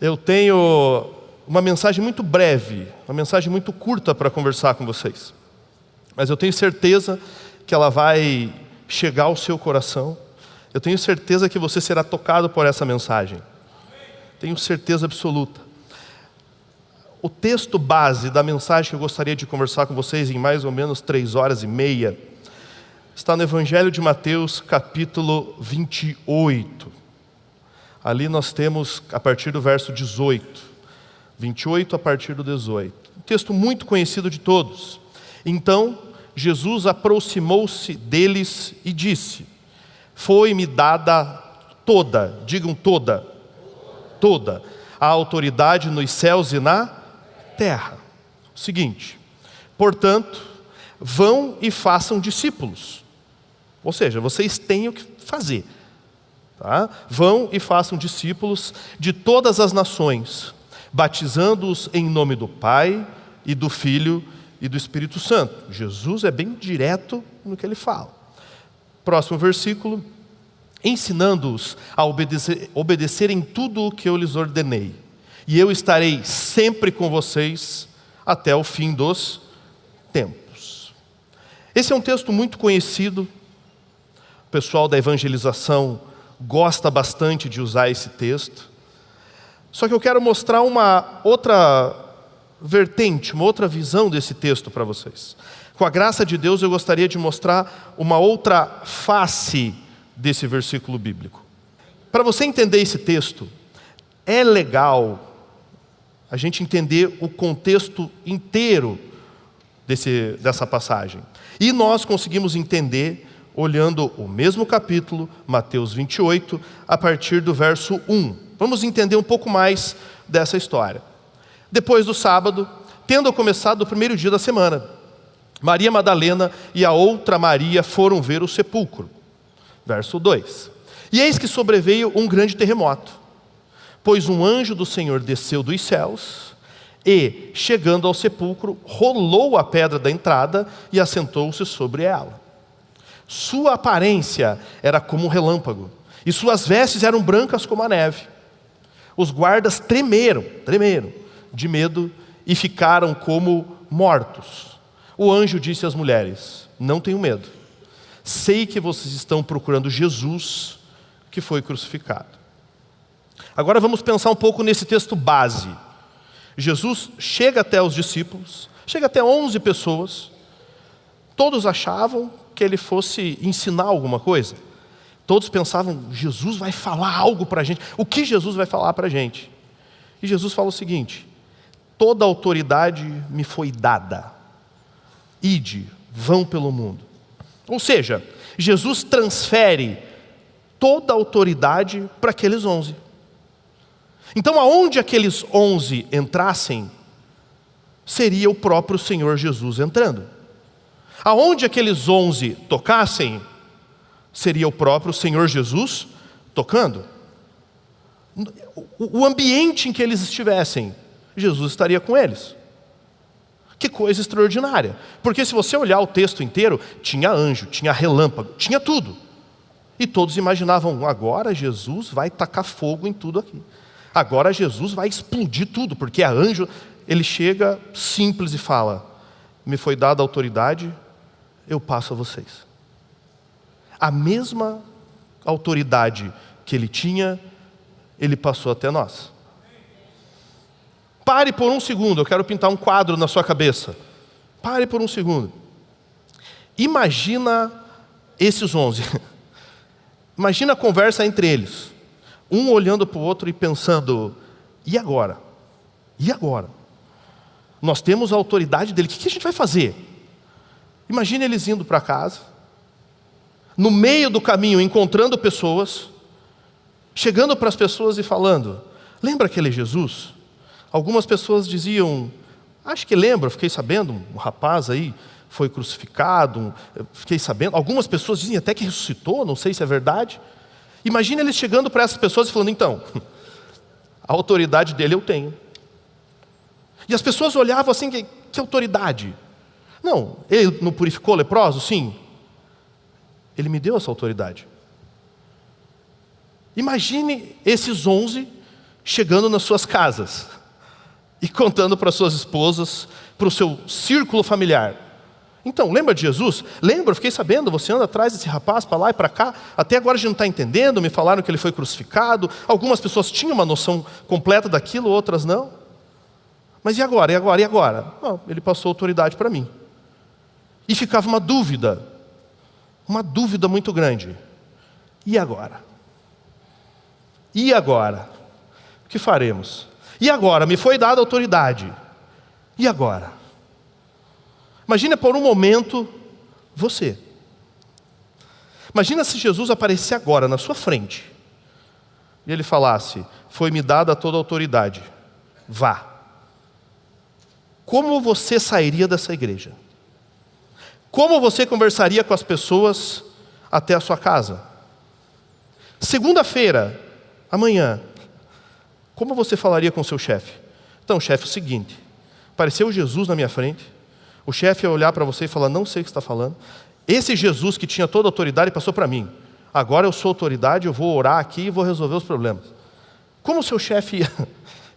Eu tenho uma mensagem muito breve, uma mensagem muito curta para conversar com vocês. Mas eu tenho certeza que ela vai chegar ao seu coração. Eu tenho certeza que você será tocado por essa mensagem. Tenho certeza absoluta. O texto base da mensagem que eu gostaria de conversar com vocês em mais ou menos 3h30 está no Evangelho de Mateus, capítulo 28. Ali nós temos a partir do verso 18. 28 a partir do 18. Um texto muito conhecido de todos. Então, Jesus aproximou-se deles e disse: foi-me dada toda, digam toda, a autoridade nos céus e na terra. O seguinte, portanto, vão e façam discípulos. Ou seja, vocês têm o que fazer. Tá? Vão e façam discípulos de todas as nações, batizando-os em nome do Pai e do Filho e do Espírito Santo. Jesus é bem direto no que ele fala. Próximo versículo. Ensinando-os a obedecerem tudo o que eu lhes ordenei. E eu estarei sempre com vocês até o fim dos tempos. Esse é um texto muito conhecido. O pessoal da evangelização gosta bastante de usar esse texto. Só que eu quero mostrar uma outra vertente, uma outra visão desse texto para vocês. Com a graça de Deus, eu gostaria de mostrar uma outra face desse versículo bíblico. Para você entender esse texto, é legal a gente entender o contexto inteiro dessa passagem. E nós conseguimos entender olhando o mesmo capítulo, Mateus 28, a partir do verso 1. Vamos entender um pouco mais dessa história. Depois do sábado, tendo começado o primeiro dia da semana, Maria Madalena e a outra Maria foram ver o sepulcro. Verso 2. E eis que sobreveio um grande terremoto, pois um anjo do Senhor desceu dos céus e, chegando ao sepulcro, rolou a pedra da entrada e assentou-se sobre ela. Sua aparência era como um relâmpago, e suas vestes eram brancas como a neve. Os guardas tremeram de medo e ficaram como mortos. O anjo disse às mulheres: não tenham medo. Sei que vocês estão procurando Jesus que foi crucificado. Agora vamos pensar um pouco nesse texto base. Jesus chega até os discípulos, chega até 11 pessoas. Todos achavam que ele fosse ensinar alguma coisa. Todos pensavam: Jesus vai falar algo para a gente. O que Jesus vai falar para a gente? E Jesus fala o seguinte: toda autoridade me foi dada. Ide, vão pelo mundo. Ou seja, Jesus transfere toda a autoridade para aqueles 11. Então, aonde aqueles 11 entrassem, seria o próprio Senhor Jesus entrando. Aonde aqueles 11 tocassem, seria o próprio Senhor Jesus tocando. O ambiente em que eles estivessem, Jesus estaria com eles. Que coisa extraordinária. Porque se você olhar o texto inteiro, tinha anjo, tinha relâmpago, tinha tudo. E todos imaginavam: agora Jesus vai tacar fogo em tudo aqui. Agora Jesus vai explodir tudo, porque é anjo. Ele chega simples e fala: me foi dada a autoridade, eu passo a vocês. A mesma autoridade que ele tinha, ele passou até nós. Pare por um segundo, eu quero pintar um quadro na sua cabeça. Pare por um segundo. Imagina esses 11. Imagina a conversa entre eles. Um olhando para o outro e pensando: e agora? E agora? Nós temos a autoridade dele, o que a gente vai fazer? Imagina eles indo para casa, no meio do caminho encontrando pessoas, chegando para as pessoas e falando: lembra aquele Jesus? Algumas pessoas diziam: acho que lembro, fiquei sabendo, um rapaz aí foi crucificado, fiquei sabendo. Algumas pessoas dizem até que ressuscitou, não sei se é verdade. Imagina eles chegando para essas pessoas e falando: então, a autoridade dele eu tenho. E as pessoas olhavam assim: que autoridade? Não, ele não purificou leprosos? Sim. Ele me deu essa autoridade. Imagine esses 11 chegando nas suas casas e contando para suas esposas, para o seu círculo familiar. Então, lembra de Jesus? Lembra, fiquei sabendo, você anda atrás desse rapaz para lá e para cá, até agora a gente não está entendendo, me falaram que ele foi crucificado, algumas pessoas tinham uma noção completa daquilo, outras não. Mas e agora, e agora, e agora? Não, ele passou autoridade para mim. E ficava uma dúvida muito grande. E agora? E agora? O que faremos? E agora? Me foi dada autoridade. E agora? Imagina por um momento você. Imagina se Jesus aparecesse agora na sua frente e ele falasse: foi-me dada toda a autoridade, vá. Como você sairia dessa igreja? Como você conversaria com as pessoas até a sua casa? Segunda-feira, amanhã, como você falaria com o seu chefe? Então, chefe, é o seguinte, apareceu Jesus na minha frente, o chefe ia olhar para você e falar: não sei o que você está falando. Esse Jesus que tinha toda a autoridade passou para mim. Agora eu sou autoridade, eu vou orar aqui e vou resolver os problemas. Como o seu chefe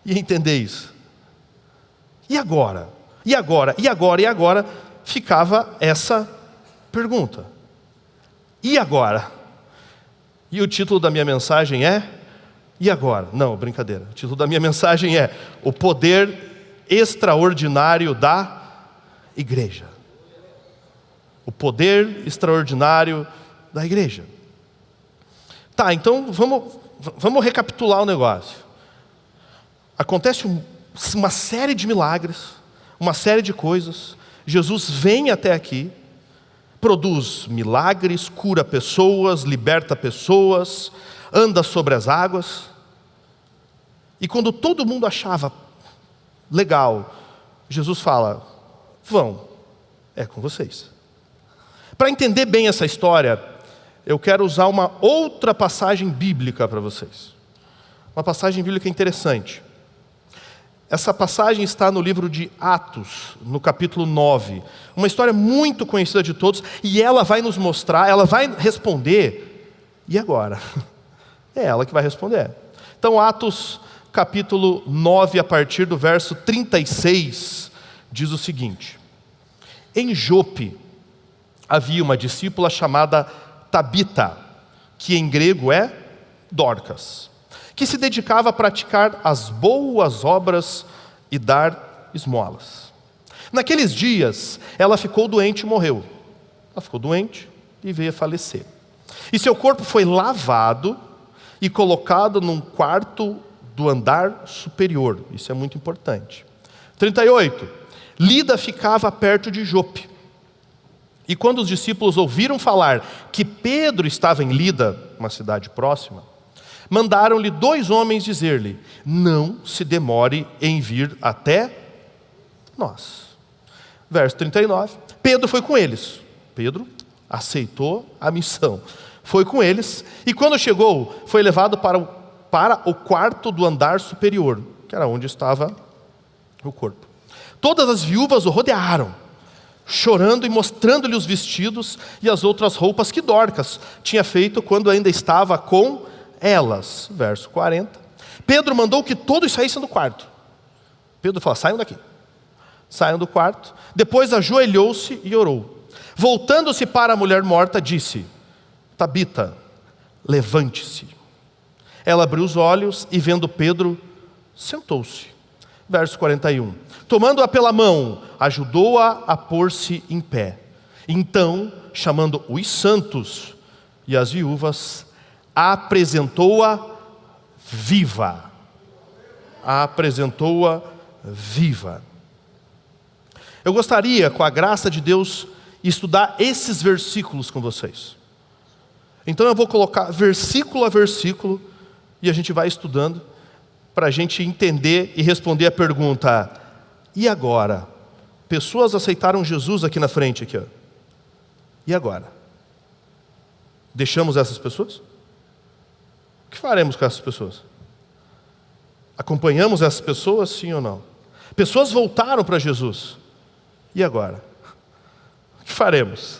ia entender isso? E agora? E agora? E agora? E agora? Ficava essa pergunta. E agora? E o título da minha mensagem é: e agora? Não, brincadeira. O título da minha mensagem é: o poder extraordinário da igreja. O poder extraordinário da igreja. Tá, então vamos recapitular o negócio. Acontece uma série de milagres, uma série de coisas. Jesus vem até aqui, produz milagres, cura pessoas, liberta pessoas, anda sobre as águas. E quando todo mundo achava legal, Jesus fala: vão, é com vocês. Para entender bem essa história, eu quero usar uma outra passagem bíblica para vocês. Uma passagem bíblica interessante. Essa passagem está no livro de Atos, no capítulo 9. Uma história muito conhecida de todos, e ela vai nos mostrar, ela vai responder. E agora? É ela que vai responder. Então, Atos, capítulo 9, a partir do verso 36, diz o seguinte: em Jope havia uma discípula chamada Tabita, que em grego é Dorcas, que se dedicava a praticar as boas obras e dar esmolas. Naqueles dias, ela ficou doente e morreu. Ela ficou doente e veio a falecer. E seu corpo foi lavado e colocado num quarto do andar superior. Isso é muito importante. 38. Lida ficava perto de Jope. E quando os discípulos ouviram falar que Pedro estava em Lida, uma cidade próxima, mandaram-lhe 2 homens dizer-lhe: não se demore em vir até nós. Verso 39. Pedro foi com eles. Pedro aceitou a missão. Foi com eles, e quando chegou, foi levado para o quarto do andar superior, que era onde estava o corpo. Todas as viúvas o rodearam, chorando e mostrando-lhe os vestidos e as outras roupas que Dorcas tinha feito quando ainda estava com elas. Verso 40. Pedro mandou que todos saíssem do quarto. Pedro falou: saiam daqui. Saiam do quarto. Depois ajoelhou-se e orou. Voltando-se para a mulher morta, disse: Tabita, levante-se. Ela abriu os olhos e, vendo Pedro, sentou-se. Verso 41. Tomando-a pela mão, ajudou-a a pôr-se em pé. Então, chamando os santos e as viúvas, apresentou-a viva. Apresentou-a viva. Eu gostaria, com a graça de Deus, estudar esses versículos com vocês. Então eu vou colocar versículo a versículo e a gente vai estudando para a gente entender e responder a pergunta: e agora? Pessoas aceitaram Jesus aqui na frente, aqui, ó. E agora? Deixamos essas pessoas? O que faremos com essas pessoas? Acompanhamos essas pessoas, sim ou não? Pessoas voltaram para Jesus. E agora? O que faremos?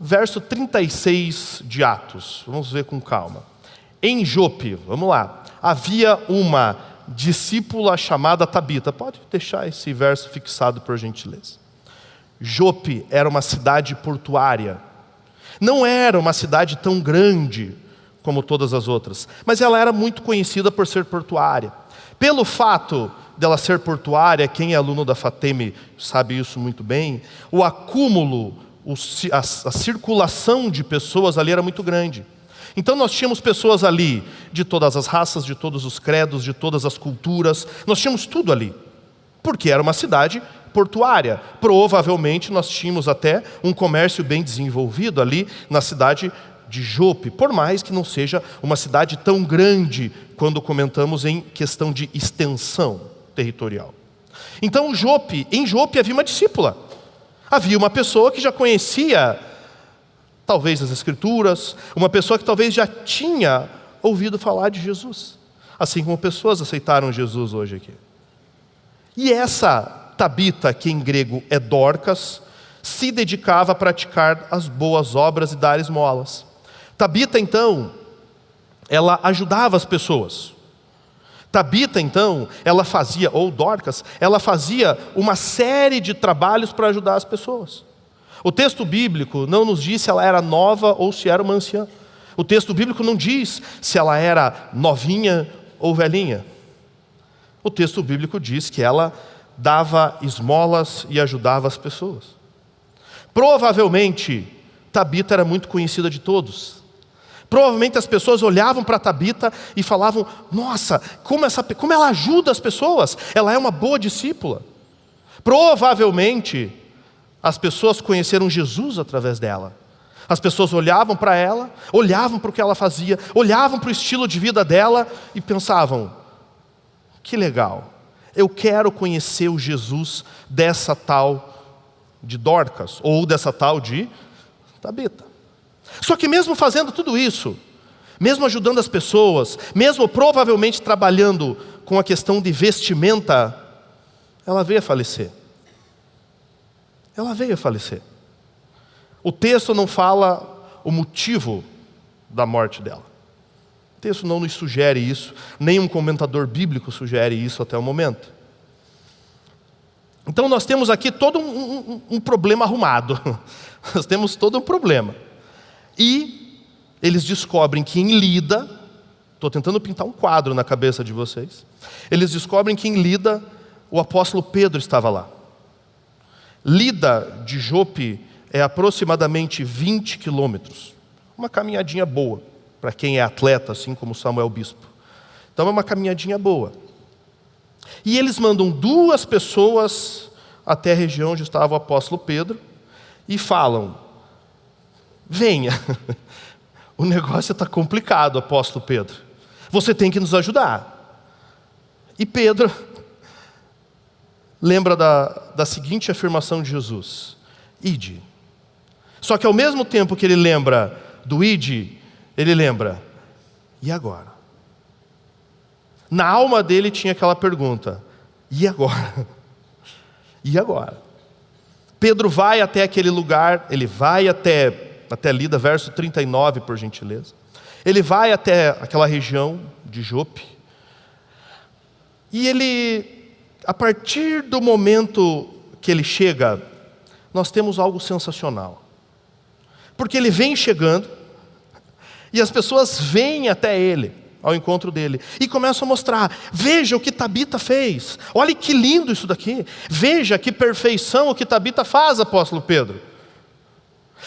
Verso 36 de Atos, vamos ver com calma. Em Jope, vamos lá, havia uma discípula chamada Tabita. Pode deixar esse verso fixado por gentileza. Jope era uma cidade portuária. Não era uma cidade tão grande como todas as outras, mas ela era muito conhecida por ser portuária. Pelo fato dela ser portuária, quem é aluno da FATEM sabe isso muito bem, o acúmulo, a circulação de pessoas ali era muito grande. Então nós tínhamos pessoas ali de todas as raças, de todos os credos, de todas as culturas, nós tínhamos tudo ali, porque era uma cidade portuária. Provavelmente nós tínhamos até um comércio bem desenvolvido ali na cidade de Jope, por mais que não seja uma cidade tão grande quando comentamos em questão de extensão territorial. Então em Jope havia uma discípula, havia uma pessoa que já conhecia talvez as Escrituras, uma pessoa que talvez já tinha ouvido falar de Jesus, assim como pessoas aceitaram Jesus hoje aqui. E essa Tabita, que em grego é Dorcas, se dedicava a praticar as boas obras e dar esmolas. Tabita, então, ela ajudava as pessoas. Tabita, então, ela fazia, ou Dorcas, ela fazia uma série de trabalhos para ajudar as pessoas. O texto bíblico não nos diz se ela era nova ou se era uma anciã. O texto bíblico não diz se ela era novinha ou velhinha. O texto bíblico diz que ela dava esmolas e ajudava as pessoas. Provavelmente, Tabita era muito conhecida de todos. Provavelmente as pessoas olhavam para Tabita e falavam: nossa, como ela ajuda as pessoas, ela é uma boa discípula. Provavelmente as pessoas conheceram Jesus através dela. As pessoas olhavam para ela, olhavam para o que ela fazia, olhavam para o estilo de vida dela e pensavam: que legal, eu quero conhecer o Jesus dessa tal de Dorcas, ou dessa tal de Tabita. Só que mesmo fazendo tudo isso, mesmo ajudando as pessoas, mesmo provavelmente trabalhando com a questão de vestimenta, ela veio a falecer. Ela veio a falecer. O texto não fala o motivo da morte dela. O texto não nos sugere isso, nenhum comentador bíblico sugere isso até o momento. Então nós temos aqui todo um problema arrumado. Nós temos todo um problema. E eles descobrem que em Lida, estou tentando pintar um quadro na cabeça de vocês, eles descobrem que em Lida o apóstolo Pedro estava lá. Lida de Jope é aproximadamente 20 quilômetros. Uma caminhadinha boa, para quem é atleta, assim como Samuel Bispo. Então é uma caminhadinha boa. E eles mandam 2 pessoas até a região onde estava o apóstolo Pedro e falam: venha, o negócio está complicado, apóstolo Pedro. Você tem que nos ajudar. E Pedro lembra da seguinte afirmação de Jesus: ide. Só que ao mesmo tempo que ele lembra do ide, ele lembra: e agora? Na alma dele tinha aquela pergunta: e agora? E agora? Pedro vai até aquele lugar, ele vai até Lida, verso 39, por gentileza. Ele vai até aquela região de Jope. E ele, a partir do momento que ele chega, nós temos algo sensacional. Porque ele vem chegando, e as pessoas vêm até ele, ao encontro dele, e começam a mostrar: veja o que Tabita fez, olha que lindo isso daqui, veja que perfeição o que Tabita faz, apóstolo Pedro.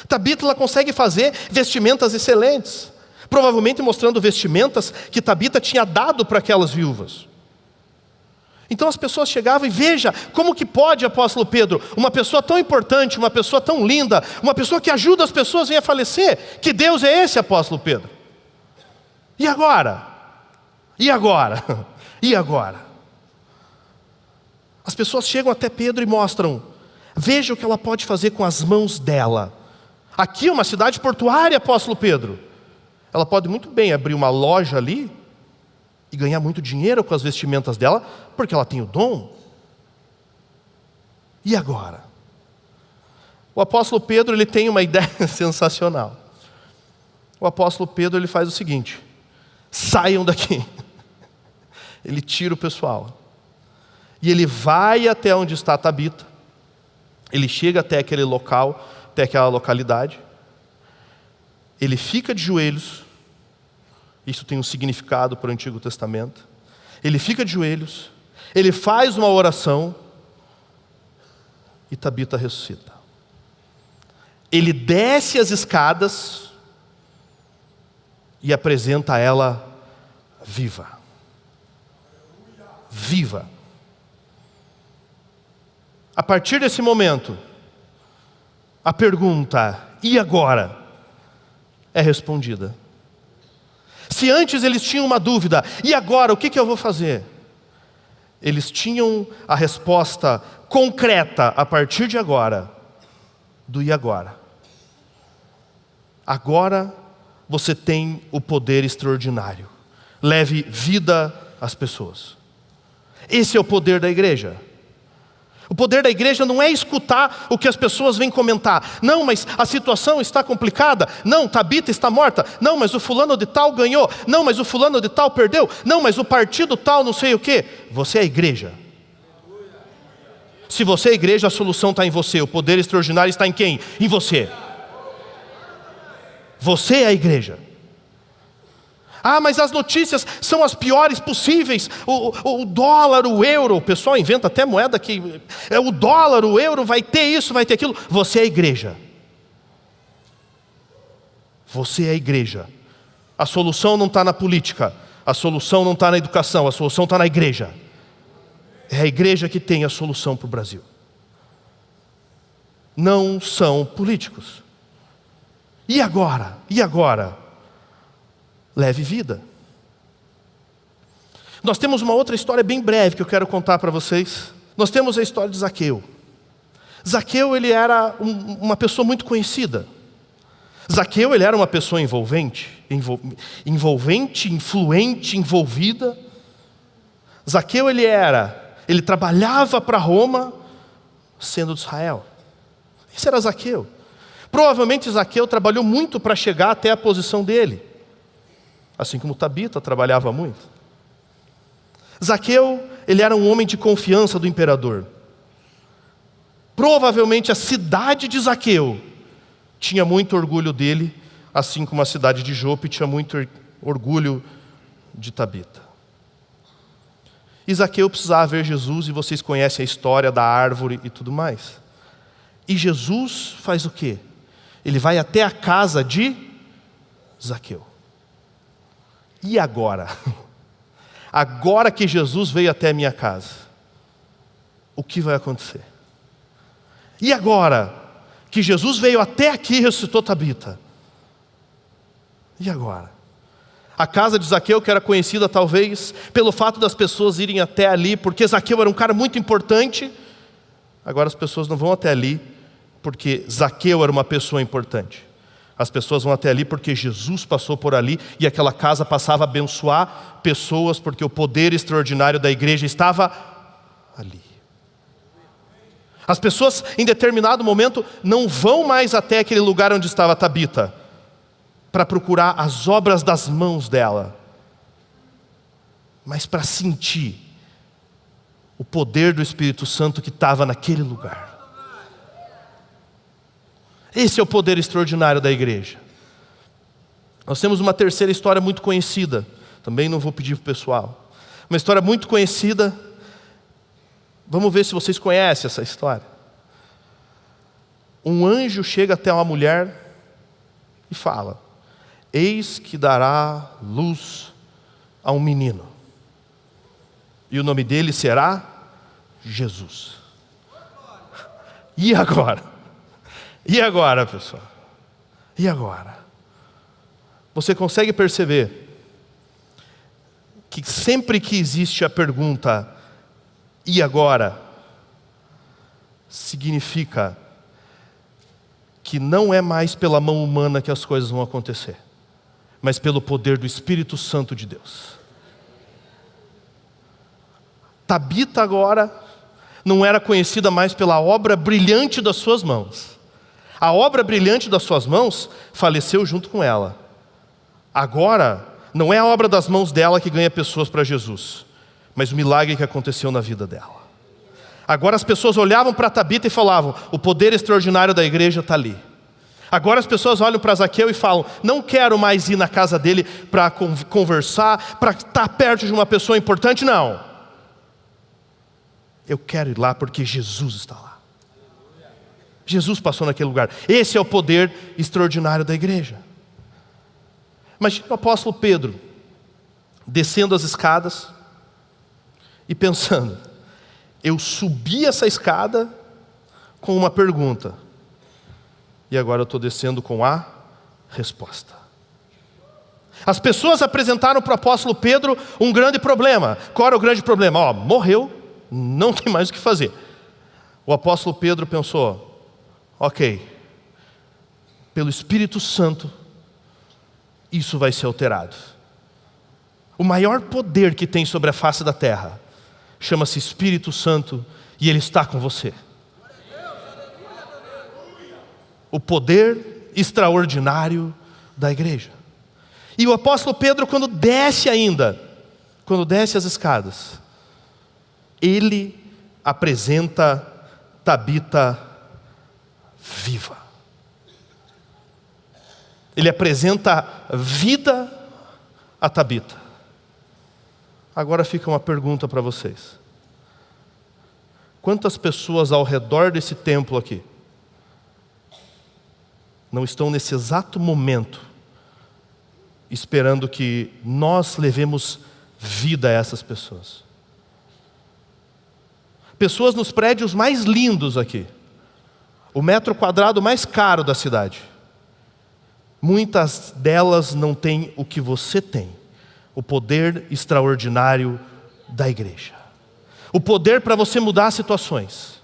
Tabita, ela consegue fazer vestimentas excelentes, provavelmente mostrando vestimentas que Tabita tinha dado para aquelas viúvas. Então as pessoas chegavam e: veja, como que pode, apóstolo Pedro, uma pessoa tão importante, uma pessoa tão linda, uma pessoa que ajuda as pessoas vem a falecer? Que Deus é esse, apóstolo Pedro? E agora? E agora? E agora? As pessoas chegam até Pedro e mostram: veja o que ela pode fazer com as mãos dela. Aqui é uma cidade portuária, apóstolo Pedro. Ela pode muito bem abrir uma loja ali e ganhar muito dinheiro com as vestimentas dela, porque ela tem o dom. E agora? O apóstolo Pedro, ele tem uma ideia sensacional. O apóstolo Pedro, ele faz o seguinte: saiam daqui. Ele tira o pessoal. E ele vai até onde está Tabita. Ele chega até aquele local, até aquela localidade. Ele fica de joelhos. Isso tem um significado para o Antigo Testamento. Ele fica de joelhos. Ele faz uma oração. E Tabita ressuscita. Ele desce as escadas e apresenta ela viva. Viva. A partir desse momento, a pergunta, e agora? É respondida. Se antes eles tinham uma dúvida, e agora, o que eu vou fazer? Eles tinham a resposta concreta, a partir de agora, do e agora. Agora você tem o poder extraordinário. Leve vida às pessoas. Esse é o poder da igreja. O poder da igreja não é escutar o que as pessoas vêm comentar. Não, mas a situação está complicada. Não, Tabita está morta. Não, mas o fulano de tal ganhou. Não, mas o fulano de tal perdeu. Não, mas o partido tal não sei o quê. Você é a igreja. Se você é a igreja, a solução está em você. O poder extraordinário está em quem? Em você. Você é a igreja. Ah, mas as notícias são as piores possíveis. O dólar, o euro, o pessoal inventa até moeda que é o dólar, o euro, vai ter isso, vai ter aquilo. Você é a igreja. Você é a igreja. A solução não está na política. A solução não está na educação. A solução está na igreja. É a igreja que tem a solução para o Brasil. Não são políticos. E agora? E agora? Leve vida. Nós temos uma outra história bem breve que eu quero contar para vocês. Nós temos a história de Zaqueu. Zaqueu, ele era uma pessoa muito conhecida. Zaqueu, ele era uma pessoa envolvente, influente, envolvida. Zaqueu, ele trabalhava para Roma, sendo de Israel. Esse era Zaqueu. Provavelmente Zaqueu trabalhou muito para chegar até a posição dele. Assim como Tabita trabalhava muito. Zaqueu, ele era um homem de confiança do imperador. Provavelmente a cidade de Zaqueu tinha muito orgulho dele, assim como a cidade de Jope tinha muito orgulho de Tabita. E Zaqueu precisava ver Jesus, e vocês conhecem a história da árvore e tudo mais. E Jesus faz o quê? Ele vai até a casa de Zaqueu. E agora? Agora que Jesus veio até a minha casa, o que vai acontecer? E agora que Jesus veio até aqui e ressuscitou Tabita? E agora? A casa de Zaqueu, que era conhecida talvez pelo fato das pessoas irem até ali, porque Zaqueu era um cara muito importante. Agora as pessoas não vão até ali porque Zaqueu era uma pessoa importante. As pessoas vão até ali porque Jesus passou por ali e aquela casa passava a abençoar pessoas, porque o poder extraordinário da igreja estava ali. As pessoas em determinado momento não vão mais até aquele lugar onde estava Tabita para procurar as obras das mãos dela, mas para sentir o poder do Espírito Santo que estava naquele lugar. Esse é o poder extraordinário da igreja. Nós temos uma terceira história muito conhecida. Também não vou pedir para o pessoal. Uma história muito conhecida. Vamos ver se vocês conhecem essa história. Um anjo chega até uma mulher e fala: eis que dará luz a um menino. E o nome dele será Jesus. E agora? E agora, pessoal? E agora? Você consegue perceber que sempre que existe a pergunta, e agora? Significa que não é mais pela mão humana que as coisas vão acontecer, mas pelo poder do Espírito Santo de Deus. Tabita agora não era conhecida mais pela obra brilhante das suas mãos. A obra brilhante das suas mãos faleceu junto com ela. Agora não é a obra das mãos dela que ganha pessoas para Jesus, mas o milagre que aconteceu na vida dela. Agora as pessoas olhavam para Tabita e falavam: o poder extraordinário da igreja está ali. Agora as pessoas olham para Zaqueu e falam: não quero mais ir na casa dele para conversar, para estar perto de uma pessoa importante, não. Eu quero ir lá porque Jesus está lá. Jesus passou naquele lugar. Esse é o poder extraordinário da igreja. Imagina o apóstolo Pedro descendo as escadas e pensando: eu subi essa escada com uma pergunta, e agora eu estou descendo com a resposta. As pessoas apresentaram para o apóstolo Pedro um grande problema. Qual era o grande problema? Morreu, não tem mais o que fazer. O apóstolo Pedro pensou: ok, pelo Espírito Santo, isso vai ser alterado. O maior poder que tem sobre a face da terra chama-se Espírito Santo, e Ele está com você. O poder extraordinário da igreja. E o apóstolo Pedro, quando desce as escadas, ele apresenta Tabita viva. Ele apresenta vida a Tabita. Agora fica uma pergunta para vocês: quantas pessoas ao redor desse templo aqui não estão nesse exato momento esperando que nós levemos vida a essas pessoas? Pessoas nos prédios mais lindos aqui, o metro quadrado mais caro da cidade. Muitas delas não têm o que você tem: o poder extraordinário da igreja. O poder para você mudar situações.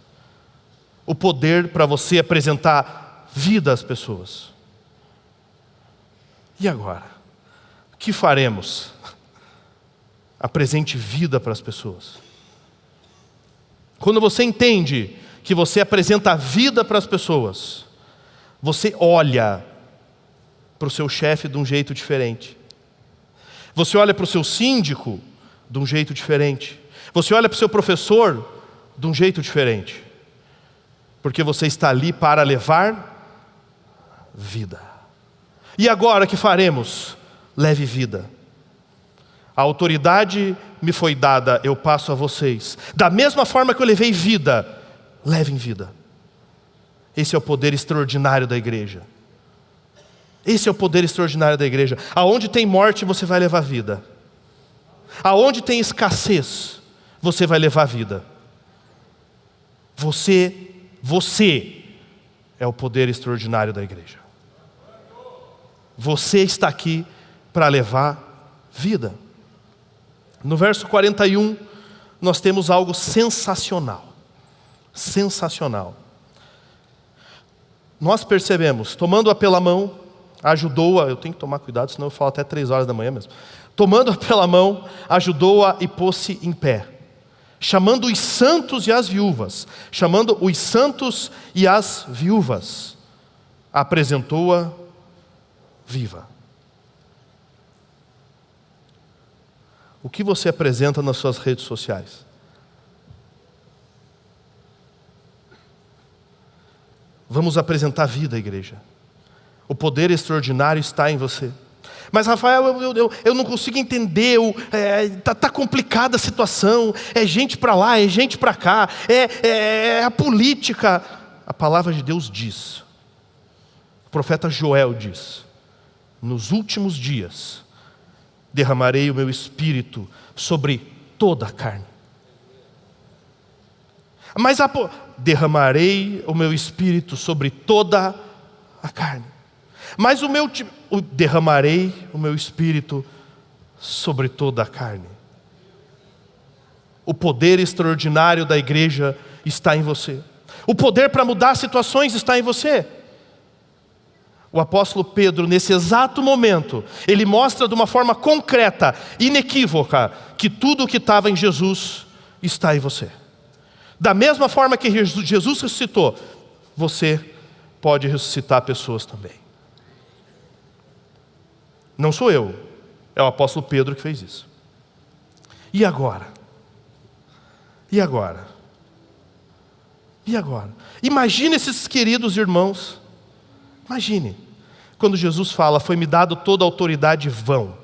O poder para você apresentar vida às pessoas. E agora? O que faremos? Apresente vida para as pessoas. Quando você entende que você apresenta vida para as pessoas, você olha para o seu chefe de um jeito diferente. Você olha para o seu síndico de um jeito diferente. Você olha para o seu professor de um jeito diferente. Porque você está ali para levar vida. E agora o que faremos? Leve vida. A autoridade me foi dada, eu passo a vocês. Da mesma forma que eu levei vida, levem vida. Esse é o poder extraordinário da igreja. Esse é o poder extraordinário da igreja. Aonde tem morte, você vai levar vida. Aonde tem escassez, você vai levar vida. Você é o poder extraordinário da igreja. Você está aqui para levar vida. No verso 41, nós temos algo sensacional. Sensacional. Nós percebemos, tomando-a pela mão, ajudou-a, eu tenho que tomar cuidado, senão eu falo até 3 horas da manhã mesmo. Tomando-a pela mão, ajudou-a e pôs-se em pé. Chamando os santos e as viúvas, apresentou-a viva. O que você apresenta nas suas redes sociais? Vamos apresentar vida, igreja. O poder extraordinário está em você. Mas Rafael, eu não consigo entender, tá complicada a situação, é gente para lá, é gente para cá, é a política. A palavra de Deus diz, o profeta Joel diz: nos últimos dias derramarei o meu espírito sobre toda a carne. Mas derramarei o meu espírito sobre toda a carne. Mas derramarei o meu espírito sobre toda a carne. O poder extraordinário da igreja está em você. O poder para mudar situações está em você. O apóstolo Pedro, nesse exato momento, ele mostra de uma forma concreta, inequívoca, que tudo o que estava em Jesus está em você. Da mesma forma que Jesus ressuscitou, você pode ressuscitar pessoas também. Não sou eu, É o apóstolo Pedro que fez isso. E agora? E agora? E agora? Imagine esses queridos irmãos. Imagine. Quando Jesus fala, foi-me dado toda a autoridade, vão.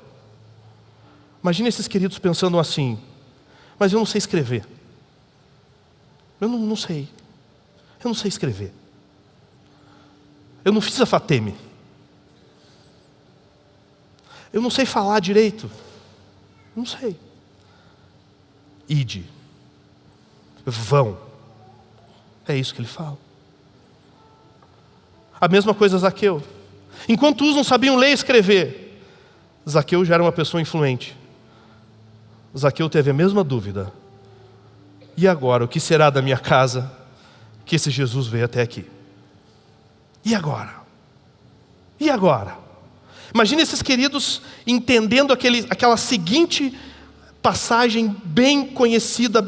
Imagine esses queridos pensando assim, mas eu não sei escrever. Eu não sei. Eu não sei escrever. Eu não fiz a FATEME. Eu não sei falar direito. Não sei. Ide. Vão. É isso que ele fala. A mesma coisa Zaqueu. Enquanto uns não sabiam ler e escrever, Zaqueu já era uma pessoa influente. Zaqueu teve a mesma dúvida. E agora, o que será da minha casa que esse Jesus veio até aqui? E agora? E agora? Imagina esses queridos entendendo aquela seguinte passagem bem conhecida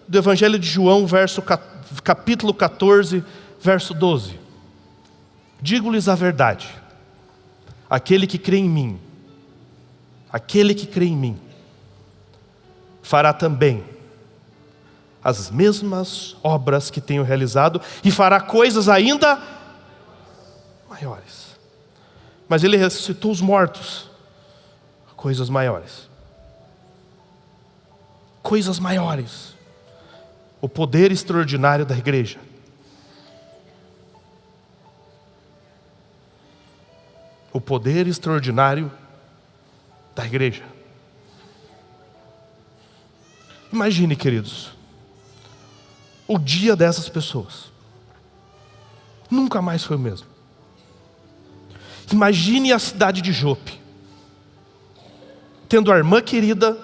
do Evangelho de João, capítulo 14, verso 12. Digo-lhes a verdade, aquele que crê em mim, fará também as mesmas obras que tenho realizado e fará coisas ainda maiores. Mas ele ressuscitou os mortos, coisas maiores. Coisas maiores. O poder extraordinário da igreja. O poder extraordinário da igreja. Imagine, queridos, o dia dessas pessoas nunca mais foi o mesmo. Imagine a cidade de Jope tendo a irmã querida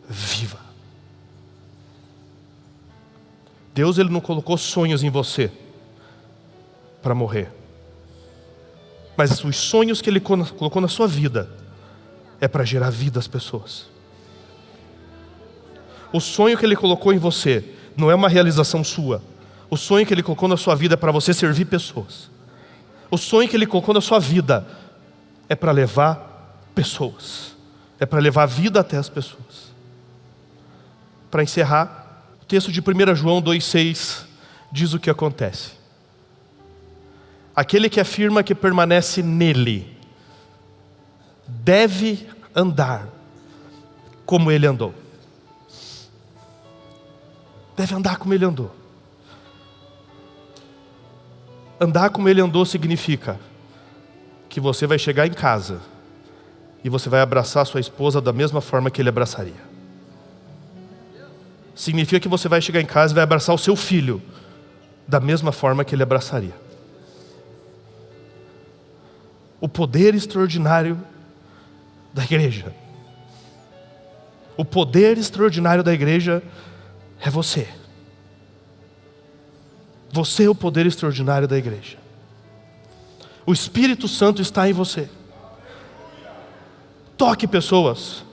viva. Deus, ele não colocou sonhos em você para morrer, mas os sonhos que ele colocou na sua vida é para gerar vida às pessoas. O sonho que ele colocou em você não é uma realização sua. O sonho que ele colocou na sua vida é para você servir pessoas. O sonho que ele colocou na sua vida é para levar pessoas. É para levar vida até as pessoas. Para encerrar, o texto de 1 João 2,6 diz o que acontece. Aquele que afirma que permanece nele deve andar como ele andou. Deve andar como ele andou. Andar como ele andou significa que você vai chegar em casa e você vai abraçar sua esposa da mesma forma que ele abraçaria. Significa que você vai chegar em casa e vai abraçar o seu filho da mesma forma que ele abraçaria. O poder extraordinário da igreja. O poder extraordinário da igreja é você. Você é o poder extraordinário da igreja. O Espírito Santo está em você. Toque pessoas.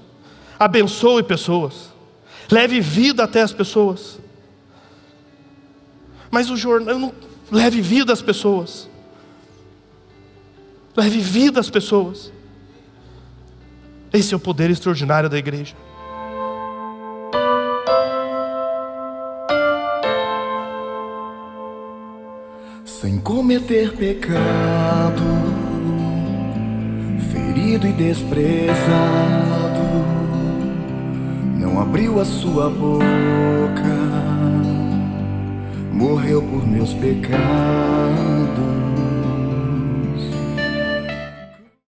Abençoe pessoas. Leve vida até as pessoas. Mas o jornal não leve vida às pessoas. Leve vida às pessoas. Esse é o poder extraordinário da igreja. Sem cometer pecado, ferido e desprezado, não abriu a sua boca, morreu por meus pecados.